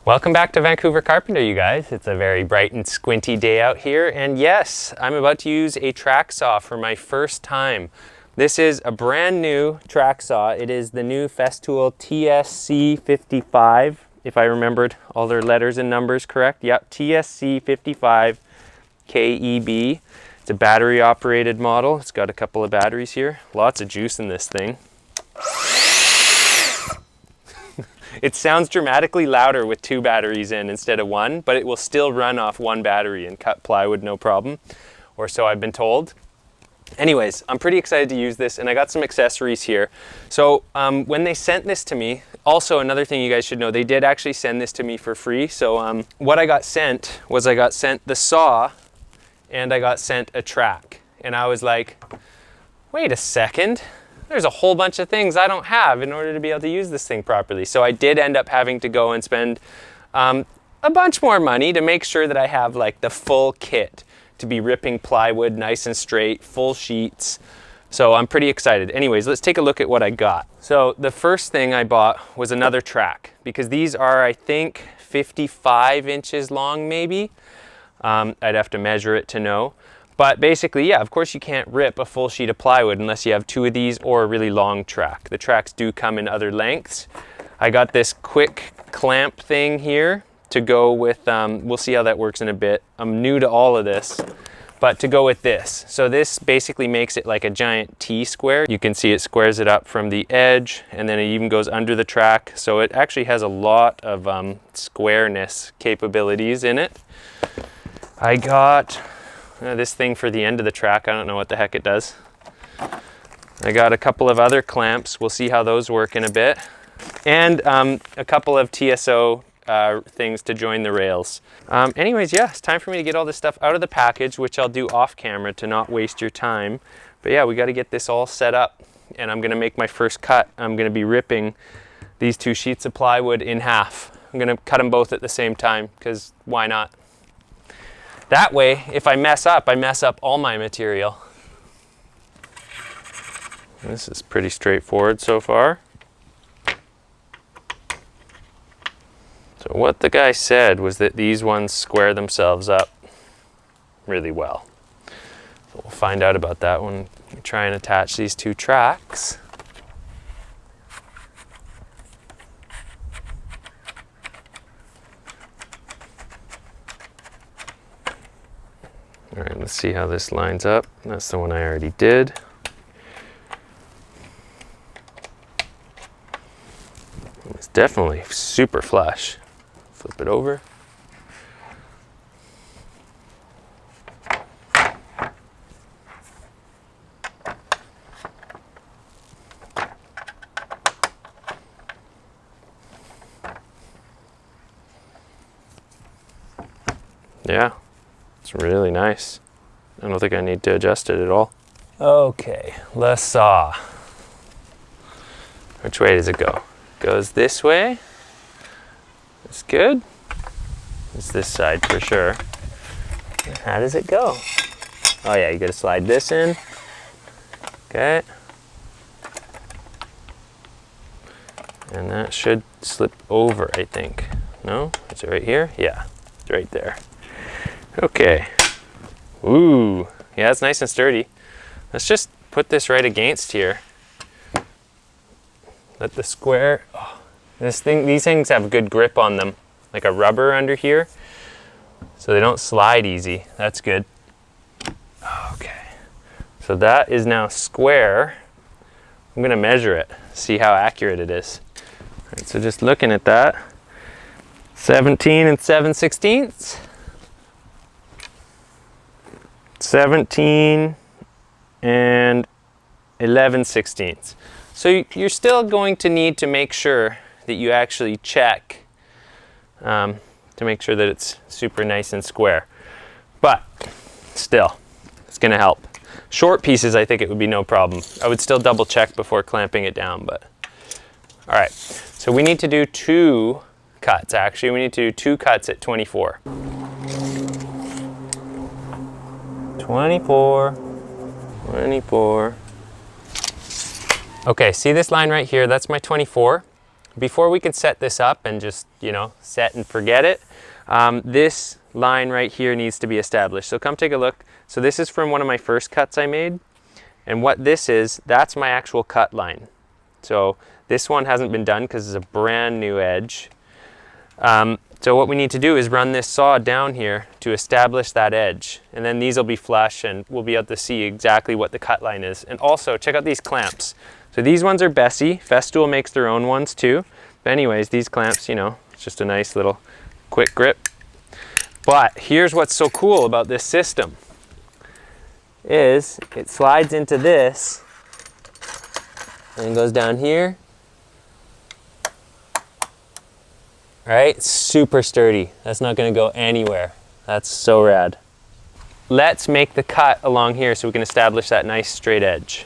Welcome back to Vancouver Carpenter, you guys. It's a very bright and squinty day out here, and yes, I'm about to use a track saw for my first time. This is a brand new track saw. It is the new Festool TSC55, if I remembered all their letters and numbers correct. Yep, TSC55 KEB. It's a battery operated model. It's got a couple of batteries here. Lots of juice in this thing. It sounds dramatically louder with 2 batteries in instead of 1, but it will still run off 1 battery and cut plywood no problem, or so I've been told. Anyways, I'm pretty excited to use this, and I got some accessories here. So when they sent this to me, also another thing you guys should know, they did actually send this to me for free. So what I got sent was I got sent the saw and I got sent a track. And I was like, wait a second. There's a whole bunch of things I don't have in order to be able to use this thing properly. So I did end up having to go and spend a bunch more money to make sure that I have like the full kit to be ripping plywood nice and straight, full sheets. So I'm pretty excited. Anyways, let's take a look at what I got. So the first thing I bought was another track, because these are, I think, 55 inches long maybe. I'd have to measure it to know. But basically, yeah, of course you can't rip a full sheet of plywood unless you have 2 of these or a really long track. The tracks do come in other lengths. I got this quick clamp thing here to go with, we'll see how that works in a bit. I'm new to all of this, but to go with this. So this basically makes it like a giant T-square. You can see it squares it up from the edge, and then it even goes under the track. So it actually has a lot of squareness capabilities in it. I got this thing for the end of the track. I don't know what the heck it does. I got a couple of other clamps. We'll see how those work in a bit. And a couple of TSO things to join the rails. Anyways, yeah, it's time for me to get all this stuff out of the package, which I'll do off camera to not waste your time. But yeah, we got to get this all set up, and I'm going to make my first cut. I'm going to be ripping these 2 sheets of plywood in half. I'm going to cut them both at the same time, because why not? That way, if I mess up all my material. This is pretty straightforward so far. So what the guy said was that these ones square themselves up really well. So we'll find out about that when we try and attach these 2 tracks. All right, let's see how this lines up. That's the one I already did. It's definitely super flush. Flip it over. Yeah. It's really nice. I don't think I need to adjust it at all. Okay, the saw. Which way does it go? Goes this way. That's good. It's this side for sure. How does it go? Oh yeah, you gotta slide this in. Okay. And that should slip over, I think. No? Is it right here? Yeah, it's right there. Okay. Ooh, yeah, it's nice and sturdy. Let's just put this right against here. Let the square, these things have good grip on them, like a rubber under here, so they don't slide easy. That's good. Okay, so that is now square. I'm gonna measure it, see how accurate it is. All right, so just looking at that, 17 7/16. 17 11/16. So you're still going to need to make sure that you actually check to make sure that it's super nice and square. But still, it's going to help. Short pieces, I think it would be no problem. I would still double check before clamping it down, but all right. So we need to do 2 cuts, actually. We need to do 2 cuts at 24. 24. Okay, see this line right here? That's my 24. before we can set this up and just, you know, set and forget it, this line right here needs to be established. So come take a look. So this is from one of my first cuts I made. And what this is, that's my actual cut line. So this one hasn't been done because it's a brand new edge. So what we need to do is run this saw down here to establish that edge. And then these will be flush and we'll be able to see exactly what the cut line is. And also check out these clamps. So these ones are Bessie. Festool makes their own ones too. But anyways, these clamps, you know, it's just a nice little quick grip. But here's what's so cool about this system is it slides into this and goes down here. Right? Super sturdy. That's not going to go anywhere. That's so rad. Let's make the cut along here so we can establish that nice straight edge.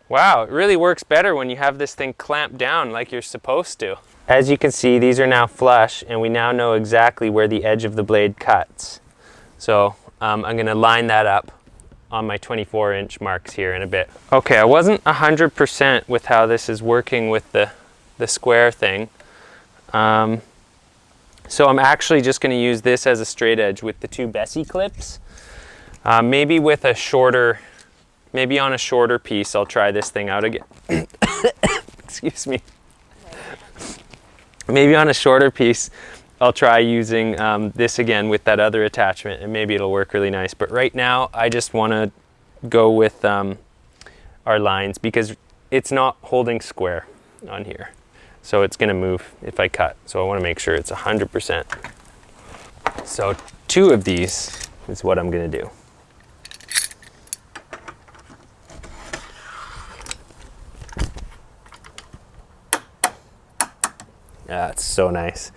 Wow, it really works better when you have this thing clamped down like you're supposed to. As you can see, these are now flush and we now know exactly where the edge of the blade cuts. So I'm gonna line that up on my 24-inch marks here in a bit. Okay, I wasn't 100% with how this is working with the square thing. So I'm actually just gonna use this as a straight edge with the two Bessie clips. Maybe with a shorter, maybe on a shorter piece, I'll try this thing out again. Excuse me. Maybe on a shorter piece, I'll try using this again with that other attachment and maybe it'll work really nice. But right now, I just wanna go with our lines because it's not holding square on here. So it's gonna move if I cut. So I wanna make sure it's 100%. So 2 of these is what I'm gonna do. That's so nice.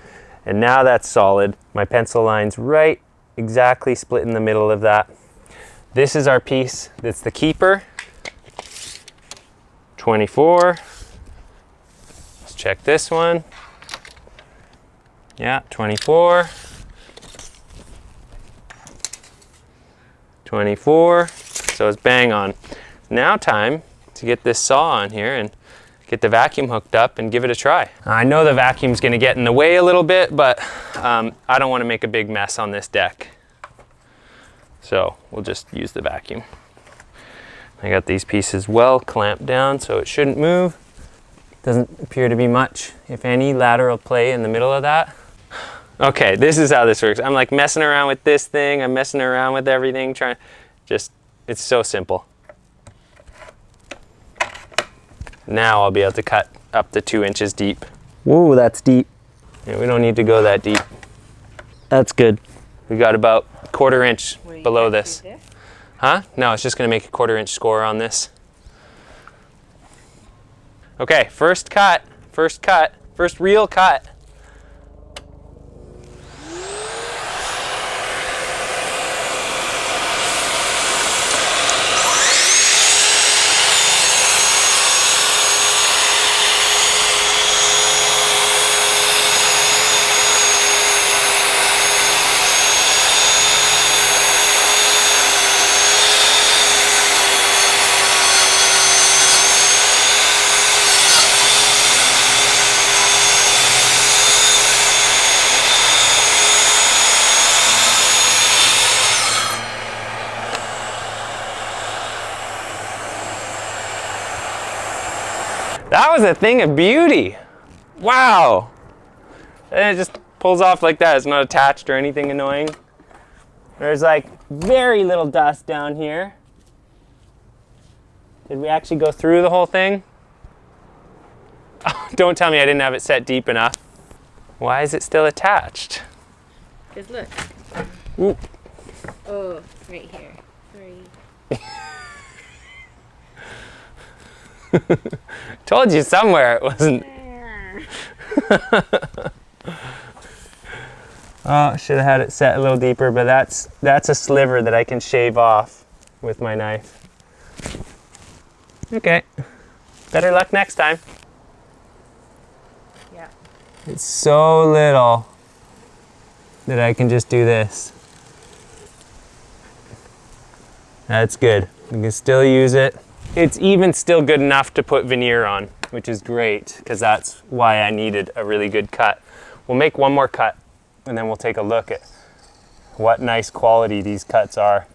And now that's solid. My pencil line's right exactly split in the middle of that. This is our piece that's the keeper. 24. Let's check this one. Yeah, 24. 24. So it's bang on. Now time to get this saw on here and get the vacuum hooked up and give it a try. I know the vacuum's gonna get in the way a little bit, but I don't wanna make a big mess on this deck. So we'll just use the vacuum. I got these pieces well clamped down so it shouldn't move. Doesn't appear to be much, if any, lateral play in the middle of that. Okay, this is how this works. I'm like messing around with this thing, I'm messing around with everything, it's so simple. Now I'll be able to cut up to 2 inches deep. Whoa, that's deep. Yeah, we don't need to go that deep. That's good. We got about 1/4 inch below this. Huh? No, it's just gonna make a 1/4 inch score on this. Okay, first real cut. That was a thing of beauty. Wow. And it just pulls off like that. It's not attached or anything annoying. There's like very little dust down here. Did we actually go through the whole thing? Oh, don't tell me I didn't have it set deep enough. Why is it still attached? Because look. Ooh. Oh, right here. Right. Told you somewhere it wasn't. Oh, should have had it set a little deeper, but that's a sliver that I can shave off with my knife. Okay, better luck next time. It's so little that I can just do this. That's good. We can still use it. It's even still good enough to put veneer on, which is great, because that's why I needed a really good cut. We'll make one more cut, and then we'll take a look at what nice quality these cuts are.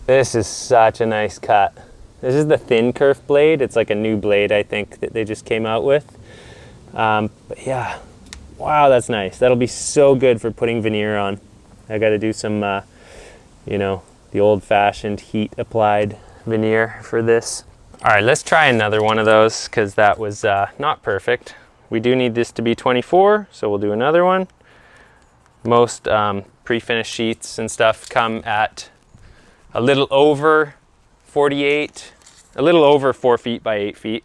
This is such a nice cut. This is the thin kerf blade. It's like a new blade, I think, that they just came out with. But yeah, wow, that's nice. That'll be so good for putting veneer on. I got to do some, you know, the old-fashioned heat-applied veneer for this. All right, let's try another one of those, because that was not perfect. We do need this to be 24, so we'll do another one. Most pre-finished sheets and stuff come at a little over 48, a little over 4 feet by 8 feet.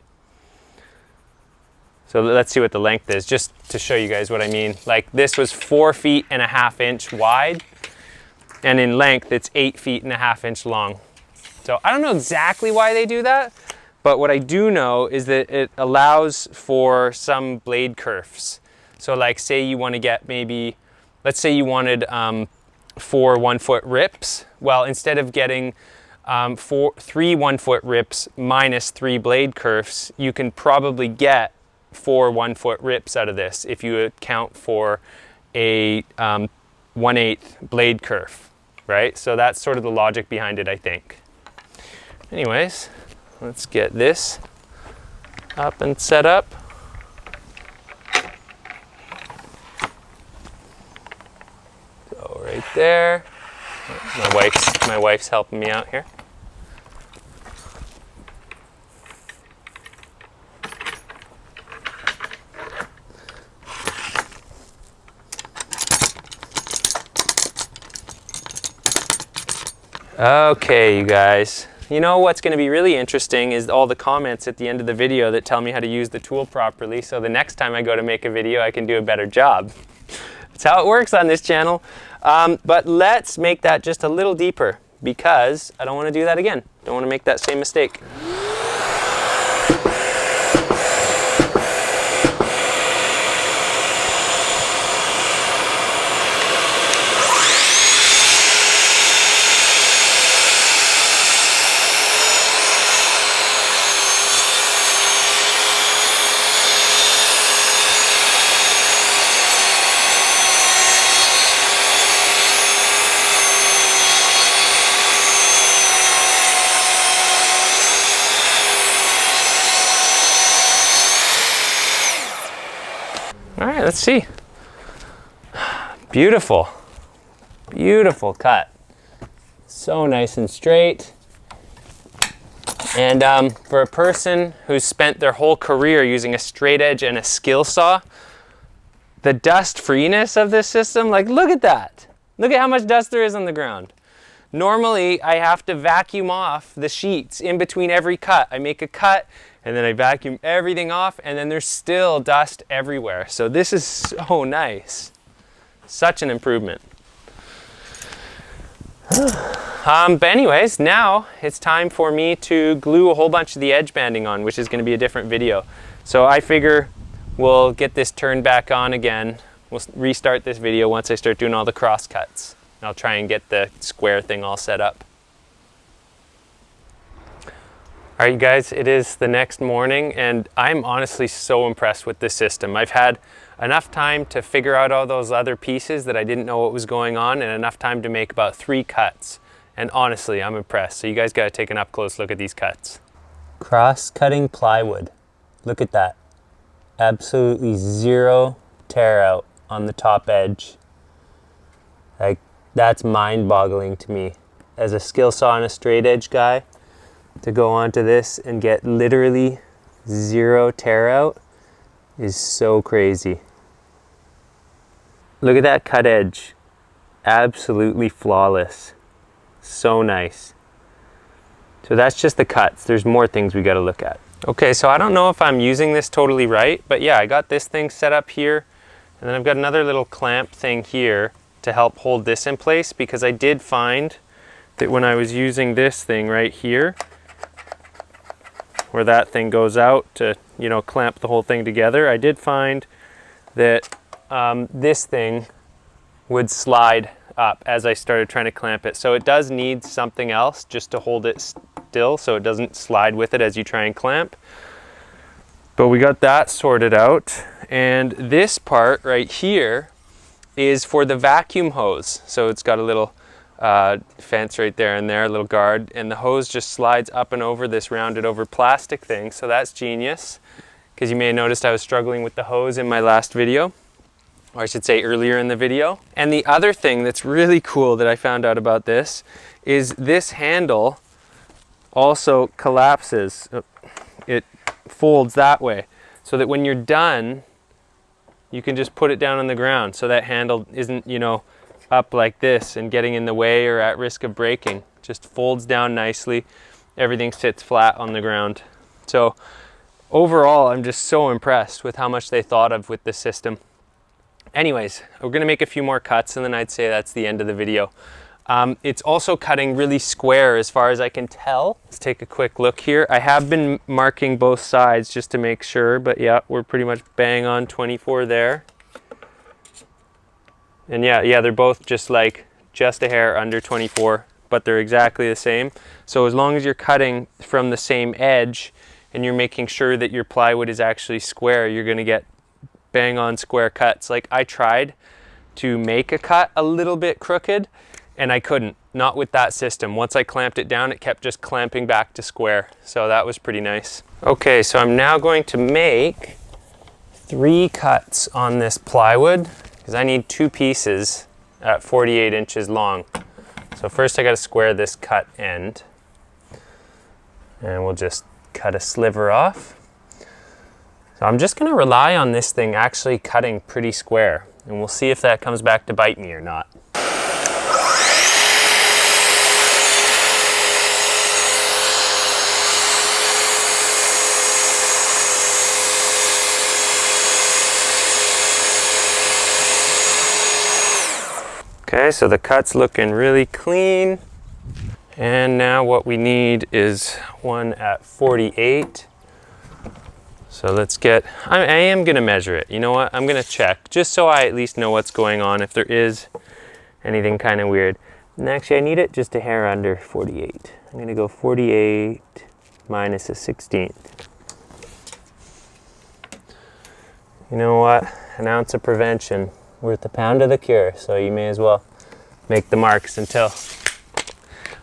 So let's see what the length is, just to show you guys what I mean. Like, this was 4.5 feet wide, and in length it's 8.5 feet long. So I don't know exactly why they do that, but what I do know is that it allows for some blade kerfs. So like, say you want to get maybe, let's say you wanted 4 1-foot rips. Well, instead of getting 3 1-foot rips minus 3 blade kerfs, you can probably get 4 1-foot rips out of this if you account for a 1/8 blade kerf, right? So that's sort of the logic behind it, I think. Anyways, let's get this up and set up. Go right there. My wife's helping me out here. Okay, you guys. You know what's going to be really interesting is all the comments at the end of the video that tell me how to use the tool properly, so the next time I go to make a video I can do a better job. That's how it works on this channel. But let's make that just a little deeper, because I don't want to do that again. Don't want to make that same mistake. All right, let's see. Beautiful, beautiful cut. So nice and straight. And for a person who's spent their whole career using a straight edge and a skill saw, the dust freeness of this system, like, look at that. Look at how much dust there is on the ground. Normally, I have to vacuum off the sheets in between every cut. I make a cut, and then I vacuum everything off, and then there's still dust everywhere. So this is so nice. Such an improvement. But anyways, now it's time for me to glue a whole bunch of the edge banding on, which is going to be a different video. So I figure we'll get this turned back on again. We'll restart this video once I start doing all the cross cuts. I'll try and get the square thing all set up. All right, you guys, it is the next morning, and I'm honestly so impressed with this system. I've had enough time to figure out all those other pieces that I didn't know what was going on, and enough time to make about 3 cuts. And honestly, I'm impressed. So you guys got to take an up-close look at these cuts. Cross-cutting plywood. Look at that. Absolutely zero tear out on the top edge. Like, that's mind-boggling to me. As a skill saw and a straight edge guy, to go onto this and get literally zero tear out is so crazy. Look at that cut edge. Absolutely flawless. So nice. So that's just the cuts. There's more things we got to look at. Okay, so I don't know if I'm using this totally right, but yeah, I got this thing set up here, and then I've got another little clamp thing here to help hold this in place, because I did find that when I was using this thing right here, where that thing goes out to, you know, clamp the whole thing together, I did find that this thing would slide up as I started trying to clamp it. So it does need something else just to hold it still so it doesn't slide with it as you try and clamp. But we got that sorted out. And this part right here is for the vacuum hose. So it's got a little fence right there and there, a little guard, and the hose just slides up and over this rounded over plastic thing. So that's genius, because you may have noticed I was struggling with the hose in my last video, or I should say earlier in the video. And the other thing that's really cool that I found out about this is this handle also collapses. It folds that way so that when you're done, you can just put it down on the ground, so that handle isn't, you know, up like this and getting in the way or at risk of breaking. Just folds down nicely. Everything sits flat on the ground. So overall, I'm just so impressed with how much they thought of with this system. Anyways, we're gonna make a few more cuts and then I'd say that's the end of the video. It's also cutting really square as far as I can tell. Let's take a quick look here. I have been marking both sides just to make sure, but yeah, we're pretty much bang on 24 there. And yeah, they're both just like just a hair under 24, but they're exactly the same. So as long as you're cutting from the same edge and you're making sure that your plywood is actually square, you're gonna get bang on square cuts. Like I tried to make a cut a little bit crooked and I couldn't, not with that system. Once I clamped it down, it kept just clamping back to square. So that was pretty nice. Okay, so I'm now going to make 3 cuts on this plywood because I need 2 pieces at 48 inches long. So first I gotta square this cut end and we'll just cut a sliver off. So I'm just gonna rely on this thing actually cutting pretty square and we'll see if that comes back to bite me or not. Okay, so the cut's looking really clean. And now what we need is one at 48. So let's get, I am gonna measure it. You know what, I'm gonna check, just so I at least know what's going on if there is anything kind of weird. And actually I need it just a hair under 48. I'm gonna go 48 minus a 16th. You know what, an ounce of prevention worth a pound of the cure, so you may as well make the marks until,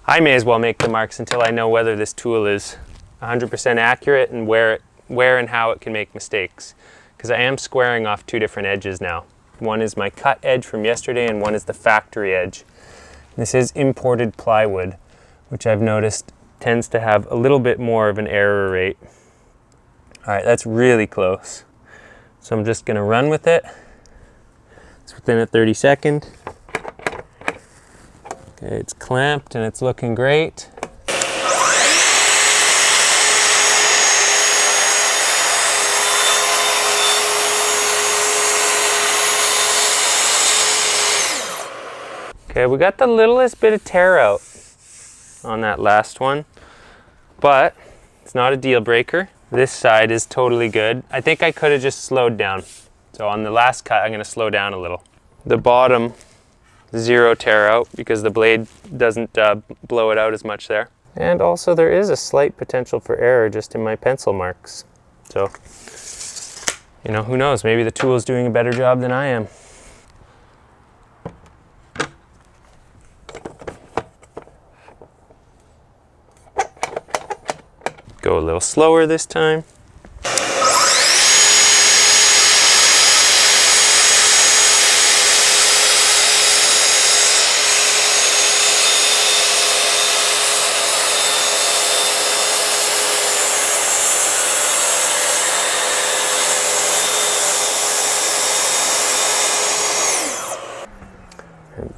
I may as well make the marks until I know whether this tool is 100% accurate and where and how it can make mistakes. Because I am squaring off 2 different edges now. One is my cut edge from yesterday and one is the factory edge. This is imported plywood, which I've noticed tends to have a little bit more of an error rate. All right, that's really close. So I'm just gonna run with it. It's within a 32nd. Okay, it's clamped and it's looking great. Okay, we got the littlest bit of tear out on that last one, but it's not a deal breaker. This side is totally good. I think I could have just slowed down. So on the last cut, I'm gonna slow down a little. The bottom, 0 tear out because the blade doesn't blow it out as much there. And also there is a slight potential for error just in my pencil marks. So, you know, who knows, maybe the tool is doing a better job than I am. Go a little slower this time.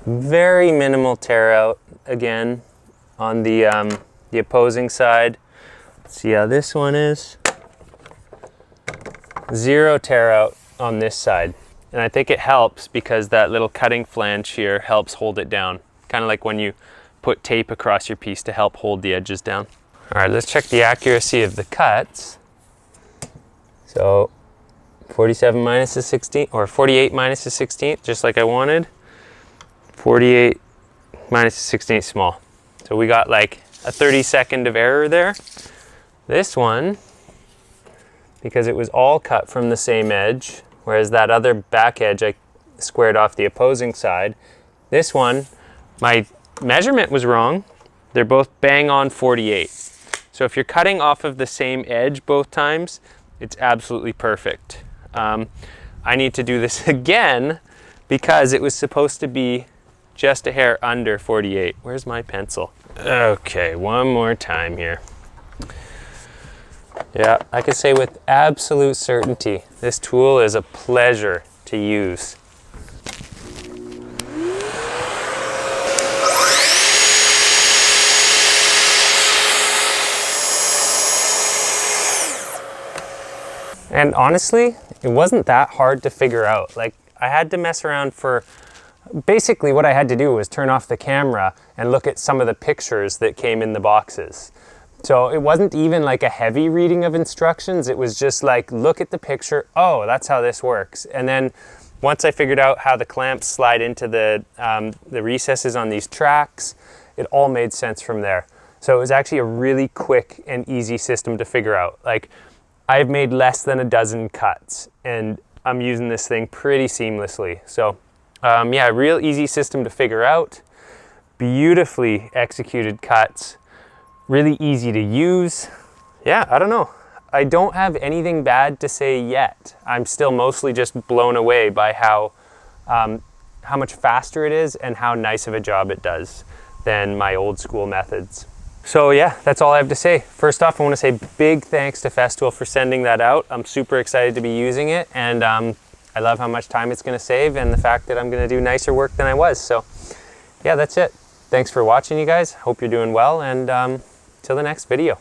Very minimal tear out again on the opposing side. Let's see how this one is. 0 tear out on this side. And I think it helps because that little cutting flange here helps hold it down. Kind of like when you put tape across your piece to help hold the edges down. All right, let's check the accuracy of the cuts. So 47 minus a 16th, or 48 minus a 16th, just like I wanted. 48 minus a 16th small. So we got like a 30-second of error there. This one, because it was all cut from the same edge, whereas that other back edge I squared off the opposing side. This one, my measurement was wrong. They're both bang on 48. So if you're cutting off of the same edge both times, it's absolutely perfect. I need to do this again because it was supposed to be just a hair under 48. Where's my pencil? Okay, one more time here. Yeah, I can say with absolute certainty, this tool is a pleasure to use. And honestly, it wasn't that hard to figure out. Like, I had to mess around for, basically what I had to do was turn off the camera and look at some of the pictures that came in the boxes. So it wasn't even like a heavy reading of instructions. It was just like, look at the picture. Oh, that's how this works. And then once I figured out how the clamps slide into the recesses on these tracks, it all made sense from there. So it was actually a really quick and easy system to figure out. Like, I've made less than a dozen cuts and I'm using this thing pretty seamlessly. So yeah, real easy system to figure out. Beautifully executed cuts. Really easy to use. Yeah, I don't know. I don't have anything bad to say yet. I'm still mostly just blown away by how much faster it is and how nice of a job it does than my old school methods. So yeah, that's all I have to say. First off, I want to say big thanks to Festool for sending that out. I'm super excited to be using it, and I love how much time it's going to save and the fact that I'm going to do nicer work than I was. So yeah, that's it. Thanks for watching, you guys. Hope you're doing well, and till the next video.